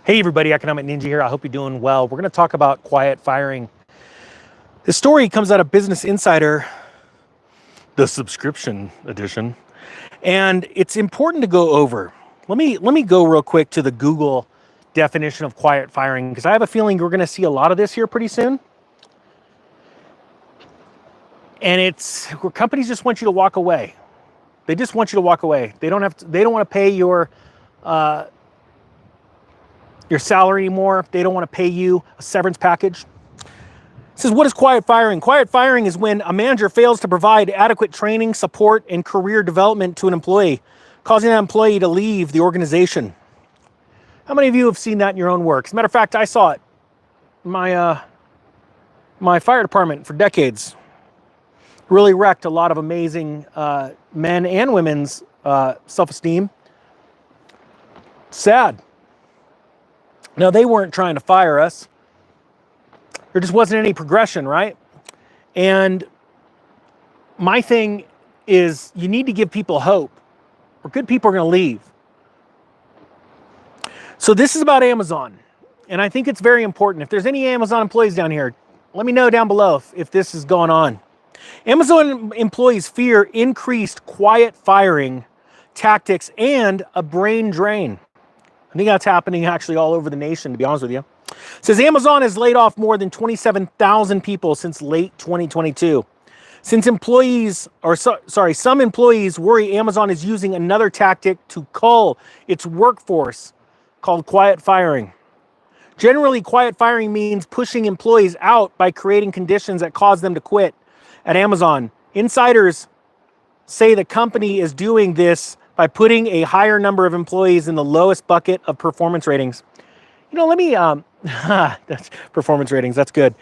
Hey everybody, Economic Ninja here. I hope you're doing well. We're going to talk about quiet firing. This story comes out of Business Insider, the subscription edition, and it's important to go over. Let me go real quick to the Google definition of quiet firing because I have a feeling we're going to see a lot of this here pretty soon. And it's where companies just want you to walk away. They just want you to walk away. They don't want to pay your salary anymore. They don't want to pay you a severance package. It says, what is quiet firing? Quiet firing is when a manager fails to provide adequate training, support, and career development to an employee, causing that employee to leave the organization. How many of you have seen that in your own work? As a matter of fact, I saw it in my fire department for decades. Really wrecked a lot of amazing men and women's self-esteem. Sad. Now, they weren't trying to fire us. There just wasn't any progression, right? And my thing is you need to give people hope, or good people are going to leave. So this is about Amazon, and I think it's very important. If there's any Amazon employees down here, let me know down below if this is going on. Amazon employees fear increased quiet firing tactics and a brain drain. I think that's happening actually all over the nation, to be honest with you. It says Amazon has laid off more than 27,000 people since late 2022. Since some employees worry Amazon is using another tactic to cull its workforce called quiet firing. Generally, quiet firing means pushing employees out by creating conditions that cause them to quit. At Amazon, insiders say the company is doing this by putting a higher number of employees in the lowest bucket of performance ratings. You know, let me, that's performance ratings, that's good.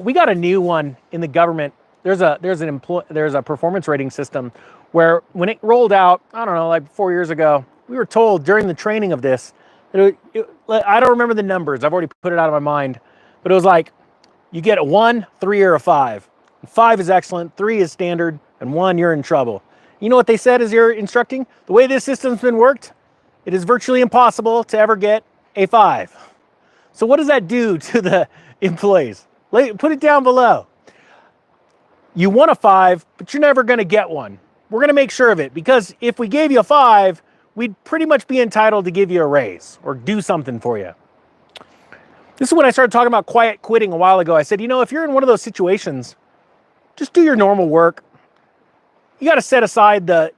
We got a new one in the government. There's a performance rating system where when it rolled out, I don't know, like 4 years ago, we were told during the training of this, I don't remember the numbers, I've already put it out of my mind, but it was like, you get a 1, 3, or a 5. 5 is excellent, 3 is standard, and 1, you're in trouble. You know what they said as you're instructing? The way this system's been worked, it is virtually impossible to ever get a 5. So what does that do to the employees? Put it down below. You want a 5, but you're never going to get one. We're going to make sure of it, because if we gave you a 5, we'd pretty much be entitled to give you a raise or do something for you. This is when I started talking about quiet quitting a while ago. I said, you know, if you're in one of those situations, just do your normal work. You got to set aside the,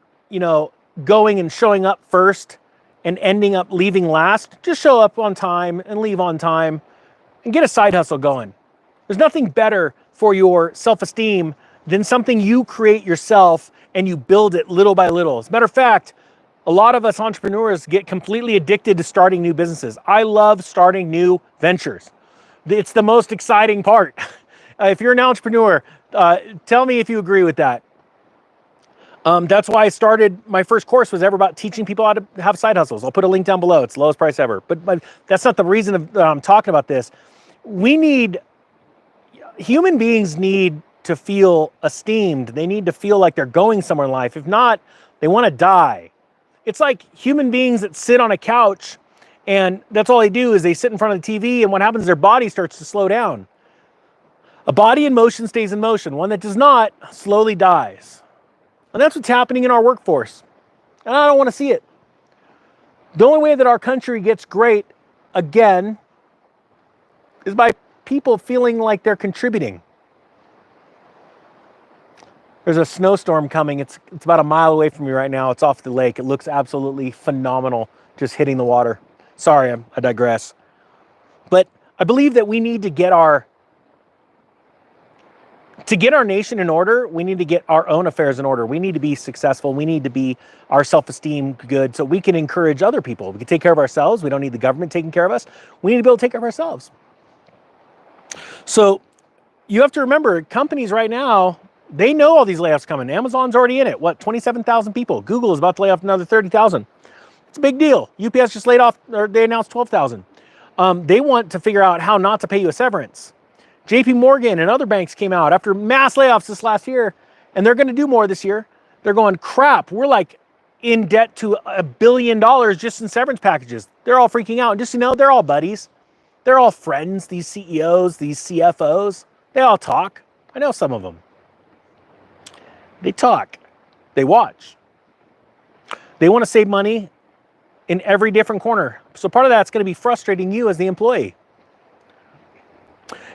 going and showing up first and ending up leaving last. Just show up on time and leave on time and get a side hustle going. There's nothing better for your self-esteem than something you create yourself and you build it little by little. As a matter of fact, a lot of us entrepreneurs get completely addicted to starting new businesses. I love starting new ventures. It's the most exciting part. If you're an entrepreneur, tell me if you agree with that. That's why I started, my first course was ever about teaching people how to have side hustles. I'll put a link down below. It's the lowest price ever. But that's not the reason I'm talking about this. Human beings need to feel esteemed. They need to feel like they're going somewhere in life. If not, they want to die. It's like human beings that sit on a couch and that's all they do is they sit in front of the TV, and what happens is their body starts to slow down. A body in motion stays in motion. One that does not slowly dies. And that's what's happening in our workforce. And I don't want to see it. The only way that our country gets great again is by people feeling like they're contributing. There's a snowstorm coming. It's about a mile away from me right now. It's off the lake. It looks absolutely phenomenal just hitting the water. Sorry, I digress. But I believe that we need to get our nation in order. We need to get our own affairs in order. We need to be successful. We need to be our self-esteem good so we can encourage other people. We can take care of ourselves. We don't need the government taking care of us. We need to be able to take care of ourselves. So you have to remember, companies right now, they know all these layoffs coming. Amazon's already in it. What, 27,000 people? Google is about to lay off another 30,000. It's a big deal. UPS just laid off, or they announced 12,000. They want to figure out how not to pay you a severance. JP Morgan and other banks came out after mass layoffs this last year, and they're going to do more this year. They're going, crap, we're like in debt to $1 billion just in severance packages. They're all freaking out. And just, they're all buddies. They're all friends, these CEOs, these CFOs. They all talk. I know some of them. They talk. They watch. They want to save money in every different corner. So part of that's going to be frustrating you as the employee.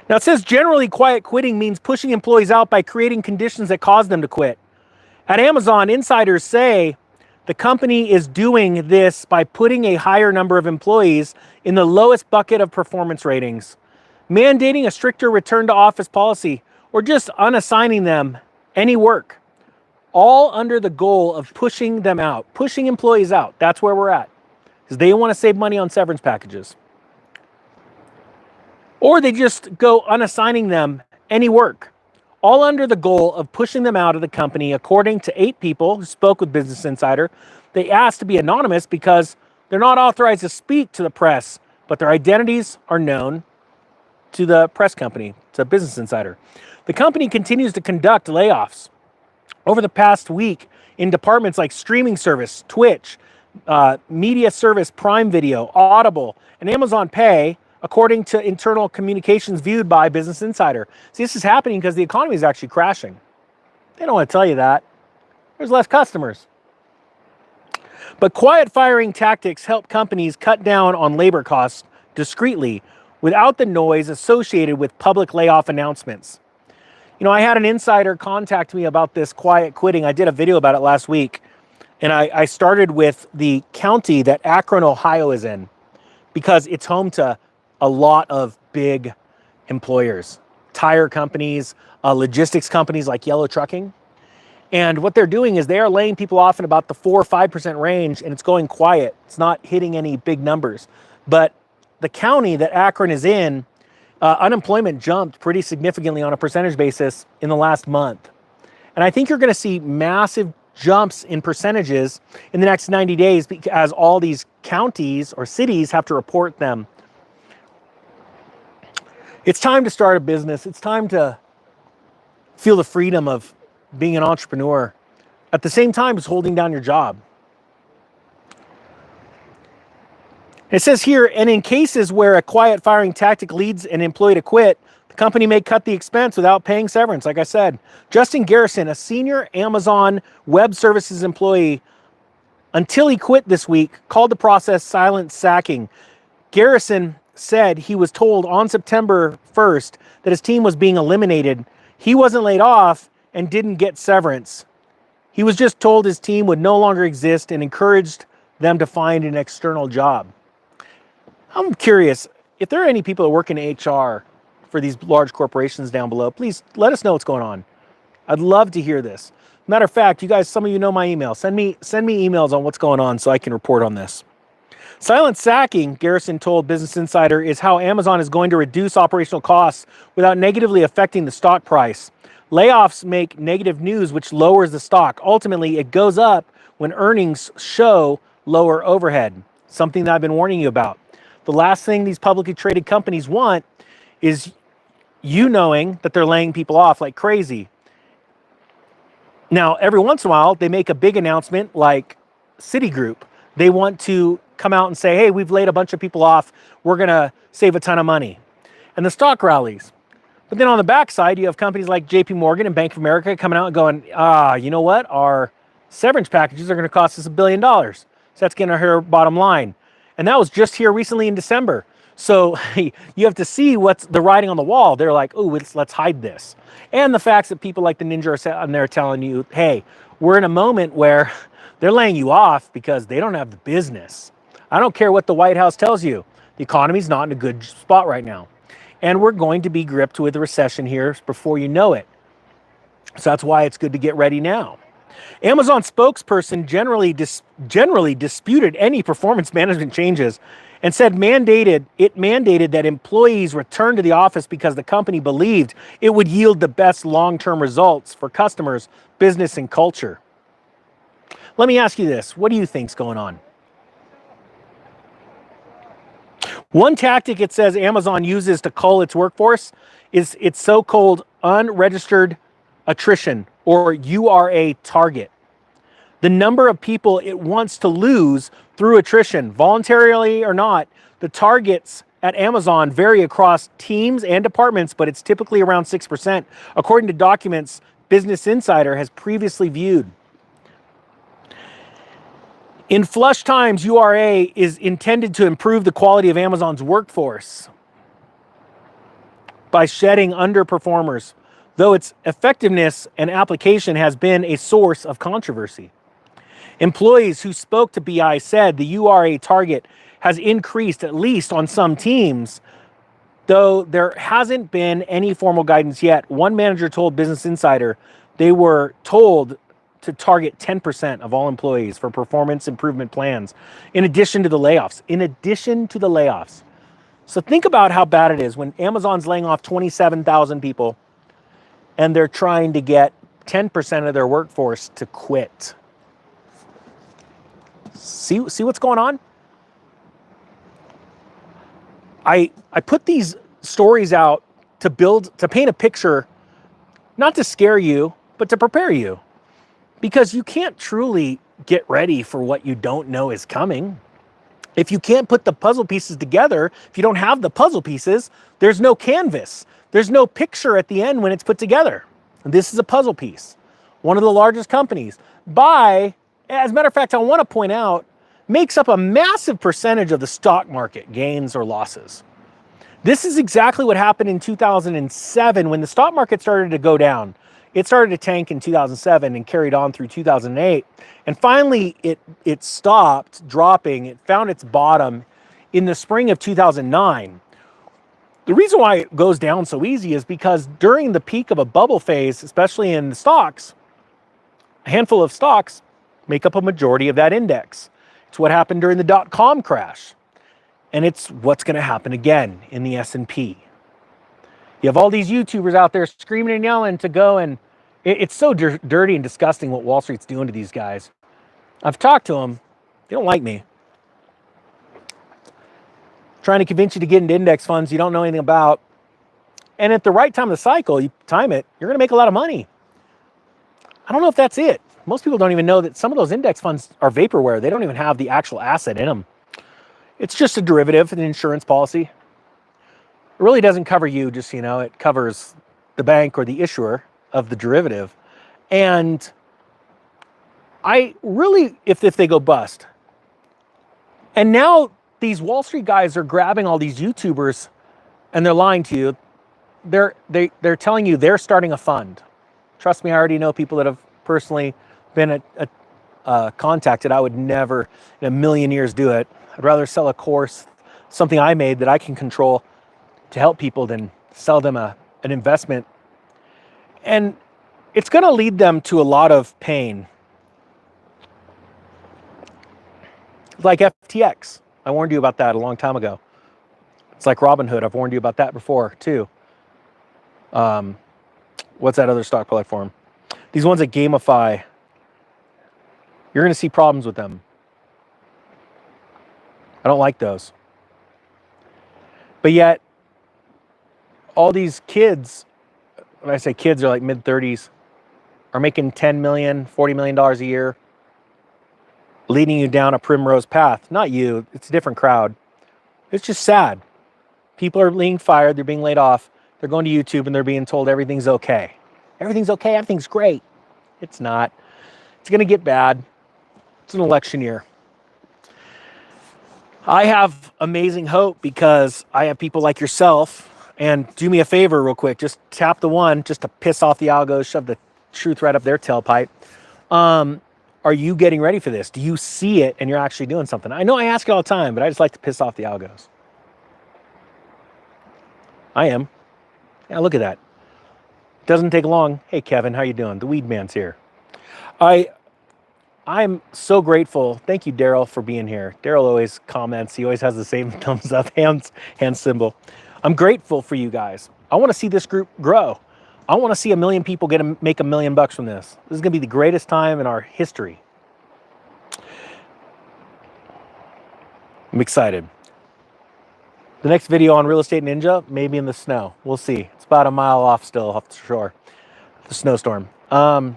Now it says generally quiet quitting means pushing employees out by creating conditions that cause them to quit. At Amazon, insiders say the company is doing this by putting a higher number of employees in the lowest bucket of performance ratings, mandating a stricter return to office policy, or just unassigning them any work, all under the goal of pushing them out, pushing employees out. That's where we're at, because they want to save money on severance packages. Or they just go unassigning them any work, all under the goal of pushing them out of the company, according to 8 people who spoke with Business Insider. They asked to be anonymous because they're not authorized to speak to the press, but their identities are known to the press company, to Business Insider. The company continues to conduct layoffs over the past week in departments like streaming service, Twitch, media service, Prime Video, Audible, and Amazon Pay, according to internal communications viewed by Business Insider. See, this is happening because the economy is actually crashing. They don't want to tell you that. There's less customers. But quiet firing tactics help companies cut down on labor costs discreetly without the noise associated with public layoff announcements. I had an insider contact me about this quiet quitting. I did a video about it last week, and I started with the county that Akron, Ohio is in, because it's home to a lot of big employers, tire companies, logistics companies like Yellow Trucking. And what they're doing is they are laying people off in about the 4 or 5% range, and it's going quiet. It's not hitting any big numbers. But the county that Akron is in, unemployment jumped pretty significantly on a percentage basis in the last month. And I think you're going to see massive jumps in percentages in the next 90 days as all these counties or cities have to report them. It's time to start a business. It's time to feel the freedom of being an entrepreneur at the same time as holding down your job. It says here, and in cases where a quiet firing tactic leads an employee to quit, the company may cut the expense without paying severance, like I said. Justin Garrison, a senior Amazon Web Services employee, until he quit this week, called the process silent sacking. Garrison said he was told on September 1st that his team was being eliminated. He wasn't laid off and didn't get severance. He was just told his team would no longer exist and encouraged them to find an external job. I'm curious, if there are any people that work in HR for these large corporations down below, please let us know what's going on. I'd love to hear this. Matter of fact, you guys, some of you know my email. Send me emails on what's going on so I can report on this. Silent sacking, Garrison told Business Insider, is how Amazon is going to reduce operational costs without negatively affecting the stock price. Layoffs make negative news, which lowers the stock. Ultimately, it goes up when earnings show lower overhead, something that I've been warning you about. The last thing these publicly traded companies want is you knowing that they're laying people off like crazy. Now, every once in a while, they make a big announcement like Citigroup. They want to come out and say, hey, we've laid a bunch of people off. We're going to save a ton of money. And the stock rallies. But then on the backside, you have companies like JP Morgan and Bank of America coming out and going, you know what? Our severance packages are going to cost us $1 billion. So that's going to hurt our bottom line. And that was just here recently in December. So you have to see what's the writing on the wall. They're like, oh, let's hide this. And the facts that people like the Ninja are sitting there telling you, hey, we're in a moment where they're laying you off because they don't have the business. I don't care what the White House tells you. The economy's not in a good spot right now. And we're going to be gripped with a recession here before you know it. So that's why it's good to get ready now. Amazon spokesperson generally disputed any performance management changes and said mandated that employees return to the office because the company believed it would yield the best long-term results for customers, business, and culture. Let me ask you this. What do you think's going on? One tactic it says Amazon uses to cull its workforce is its so-called unregistered attrition, or you are a target. the number of people it wants to lose through attrition, voluntarily or not. The targets at Amazon vary across teams and departments, but it's typically around 6%, according to documents Business Insider has previously viewed. In flush times, URA is intended to improve the quality of Amazon's workforce by shedding underperformers, though its effectiveness and application has been a source of controversy. Employees who spoke to BI said the URA target has increased, at least on some teams, though there hasn't been any formal guidance yet. One manager told Business Insider they were told to target 10% of all employees for performance improvement plans, in addition to the layoffs. So think about how bad it is when Amazon's laying off 27,000 people and they're trying to get 10% of their workforce to quit. See what's going on? I put these stories out to paint a picture, not to scare you, but to prepare you. Because you can't truly get ready for what you don't know is coming. If you can't put the puzzle pieces together, if you don't have the puzzle pieces, there's no canvas. There's no picture at the end when it's put together. And this is a puzzle piece. One of the largest companies, as a matter of fact, I want to point out, makes up a massive percentage of the stock market gains or losses. This is exactly what happened in 2007 when the stock market started to go down. It started to tank in 2007 and carried on through 2008. And finally, it stopped dropping. It found its bottom in the spring of 2009. The reason why it goes down so easy is because during the peak of a bubble phase, especially in the stocks, a handful of stocks make up a majority of that index. It's what happened during the dot-com crash. And it's what's going to happen again in the S&P. You have all these YouTubers out there screaming and yelling to go, and it's so dirty and disgusting what Wall Street's doing to these guys. I've talked to them. They don't like me. Trying to convince you to get into index funds you don't know anything about. And at the right time of the cycle, you time it, you're going to make a lot of money. I don't know if that's it. Most people don't even know that some of those index funds are vaporware. They don't even have the actual asset in them. It's just a derivative, an insurance policy. It really doesn't cover you, just so you know. It covers the bank or the issuer of the derivative. And I really, if they go bust. And now these Wall Street guys are grabbing all these YouTubers and they're lying to you. They're telling you they're starting a fund. Trust me, I already know people that have personally been contacted. I would never in a million years do it. I'd rather sell a course, something I made that I can control to help people than sell them an investment. And it's going to lead them to a lot of pain. Like FTX. I warned you about that a long time ago. It's like Robinhood. I've warned you about that before too. What's that other stock platform? These ones that gamify. You're going to see problems with them. I don't like those. But yet, all these kids, when I say kids, they're like mid-30s, are making $10 million, $40 million a year, leading you down a primrose path. Not you, it's a different crowd. It's just sad. People are being fired, they're being laid off, they're going to YouTube and they're being told everything's okay. Everything's okay, everything's great. It's not. It's going to get bad. It's an election year. I have amazing hope because I have people like yourself. And do me a favor real quick, just tap the one just to piss off the algos, shove the truth right up their tailpipe. Are you getting ready for this? Do you see it and you're actually doing something? I know I ask it all the time, but I just like to piss off the algos. I am. Yeah, look at that. Doesn't take long. Hey, Kevin, how you doing? The weed man's here. I'm so grateful. Thank you, Daryl, for being here. Daryl always comments. He always has the same thumbs up, hand symbol. I'm grateful for you guys. I want to see this group grow. I want to see 1 million people make $1 million from this. This is going to be the greatest time in our history. I'm excited. The next video on Real Estate Ninja, maybe in the snow. We'll see. It's about a mile off still off the shore. The snowstorm. I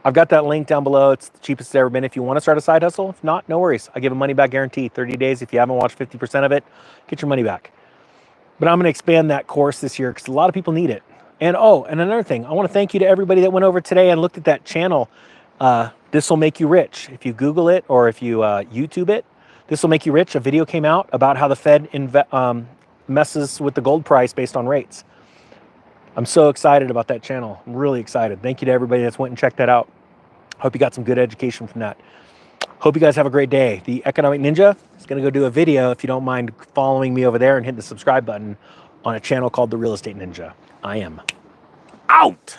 I've got that link down below. It's the cheapest it's ever been if you want to start a side hustle. If not, no worries. I give a money back guarantee, 30 days. If you haven't watched 50% of it, get your money back. But I'm going to expand that course this year because a lot of people need it. And oh, and another thing, I want to thank you to everybody that went over today and looked at that channel. This will make you rich. If you Google it or if you YouTube it, this will make you rich. A video came out about how the Fed messes with the gold price based on rates. I'm so excited about that channel. I'm really excited. Thank you to everybody that's went and checked that out. Hope you got some good education from that. Hope you guys have a great day. The Economic Ninja is going to go do a video, if you don't mind following me over there and hit the subscribe button on a channel called The Real Estate Ninja. I am out.